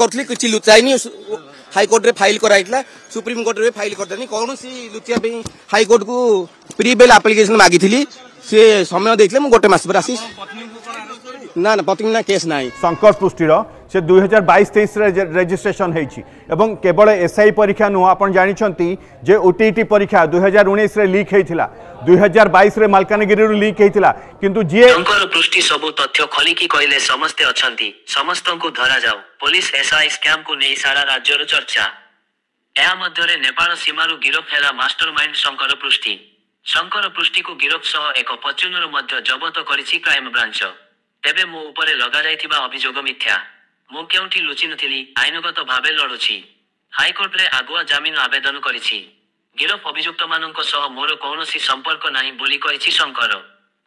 करथली किछि लुचाइनी high court रे file कराइतला supreme court रे फाइल करदनी कोन सी लुचिया पे हाई कोर्ट को प्री बेल एप्लीकेशन मागिथिली से समय देखले मु गोटे मास पर आसी ना ना पत्नी ना केस नाही शंकर पृष्टिर से 2022-23 रेजिस्ट्रेशन होईछि एवं केवल एसआई परीक्षा नु आपण जानिछंती जे ओटीटी परीक्षा 2019 रे लीक हेइथिला 2022 रे मालकानगिरी रू लीक हेइथिला किंतु जे शंकर पृष्टि सब तथ्य खोली की कहले समस्त अछंती समस्त को धरा जाऊ पुलिस एसआई स्कैम को नै सारा राज्य रो चर्चा एहा मध्यरे नेपाल सीमारू गिरफ हेला मास्टरमाइंड शंकर पृष्टि को गिरफ सह एक फॉर्च्यूनर मध्य जब्त करिछि क्राइम ब्रांच तेबे मो ऊपर लगा जाइथिबा अभियोग मिथ्या मो केउठी लुचि नथिली आईनगत भाबे लडुछि हाईकोर्ट रे आगुआ जमीन आवेदन करिछि गिरफ अभियुक्त मानक सह मोर कौनसी संपर्क नाही बोली कहिछि शंकर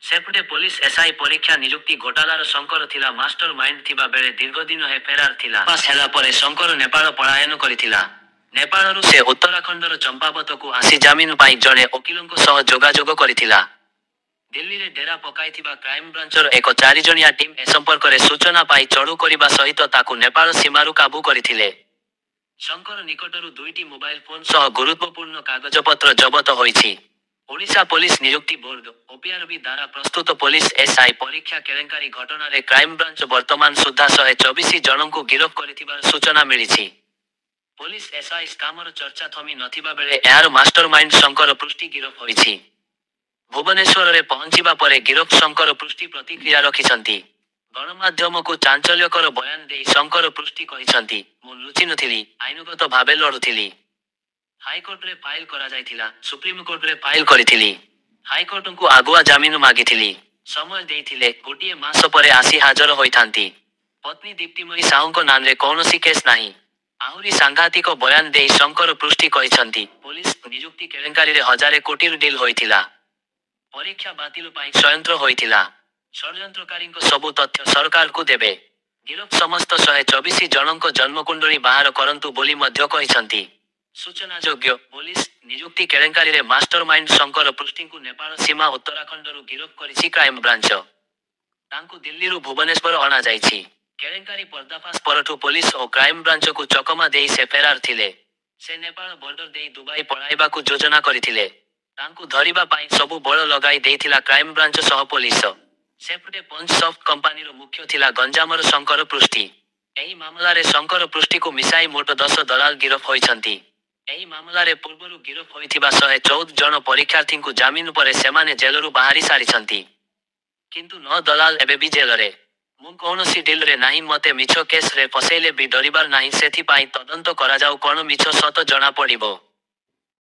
सेपटे पुलिस एसआई परीक्षा नियुक्ति घोटालार शंकर थिला मास्टर माइंड थिबा बेले दीर्घ दिन हे फेरार थिला पास हेला परे शंकर नेपाल पलायन करिथिला नेपालरू से उत्तराखंडर चंपावत को आसी जमीन पाई जणे वकीलंक सह जोगाजोग करिथिला दिल्ली रे डेरा पकाइथिबा क्राइम ब्रांचर एक 4 जणिया टीम ए संपर्क रे सूचना पाई चढ़ू करिबा सहित ताकू नेपाल सीमारू काबू करिथिले शंकर निकटरू दुईटी मोबाइल फोन सह गुरुत्वपूर्ण कागजपत्र जब्त होईछि ओडिशा पुलिस नियुक्ति बोर्ड ओपीआरबी द्वारा प्रस्तुत पुलिस एसआई परीक्षा केलेंकारी घटना रे क्राइम ब्रांच वर्तमान सुधा 124 जनंकु गिरफ करिथिबार सूचना मिलिछि पुलिस एसआई स्कामर चर्चा थमी नथिबा बेले एआर मास्टरमाइंड शंकर पृष्टि गिरफ होईछि भुवनेश्वर रे पहुंचीबा परे गिरफ शंकर पृष्टि प्रतिक्रिया रखिछंती गणमाध्यम को चांचल्यकर बयान दे शंकर पृष्टि कहिछंती मु लुचि नथिली आईनगत भाबे लडुथिली हाईकोर्ट रे फाइल करा जायथिला सुप्रीम कोर्ट रे फाइल करिथिली हाईकोर्ट को आगुआ जमीन मागिथिली समय देइथिले गोटिए मास परे आसी हाजर होइथांती पत्नी दीप्तिमयी साहूको नाम रे कोनोसी केस नाही आहुरी सांघातिक बयान दे शंकर पृष्टि कहिछंती पुलिस नियुक्ति केलेंकारी रे हजारे कोटी डील होइथिला परीक्षा बातिल पाई षड्यंत्र होइथिला षड्यंत्रकारी सबु तथ्य सरकार को देबे गिरफ समस्त 124 जनक जन्मकुंडली बाहर करंतु बोली मध्य कहिसंती सूचना योग्य पुलिस नियुक्ति केलेंकारी रे मास्टरमाइंड शंकर पृष्टि को नेपाल सीमा उत्तराखंड रु गिरफ करिछि क्राइम ब्रांच तांकु दिल्ली रु भुवनेश्वर अना जाइछि केलेंकारी पर्दाफाश परठु पुलिस और क्राइम ब्रांच को चकमा देई से फेरार थिले से नेपाल बॉर्डर देई दुबई पळाइबा को योजना करिथिले तांकु धरिबा पाई सबु बळ लगाई देइथिला क्राइम ब्रांच सह पुलिस सेपटे पंच सॉफ्ट कंपनी रो मुख्य थिला गंजामर शंकर पृष्टि एही मामला रे शंकर पृष्टि को मिसाई मोट 10 दलाल गिरफ होइछंती एही मामला रे पूर्वरु गिरफ होइथिबा 114 जन परीक्षार्थी को जमीन परे सेमाने जेलरु बाहरी सारिछंती किंतु 9 दलाल एबे भी जेल रे मु कोनोसी डील रे नाही मते मिछो केस रे फसेले भी डरिबार नाही सेथि पाई तदंत करा जाऊ कोन मिछो सत जणा पड़िबो।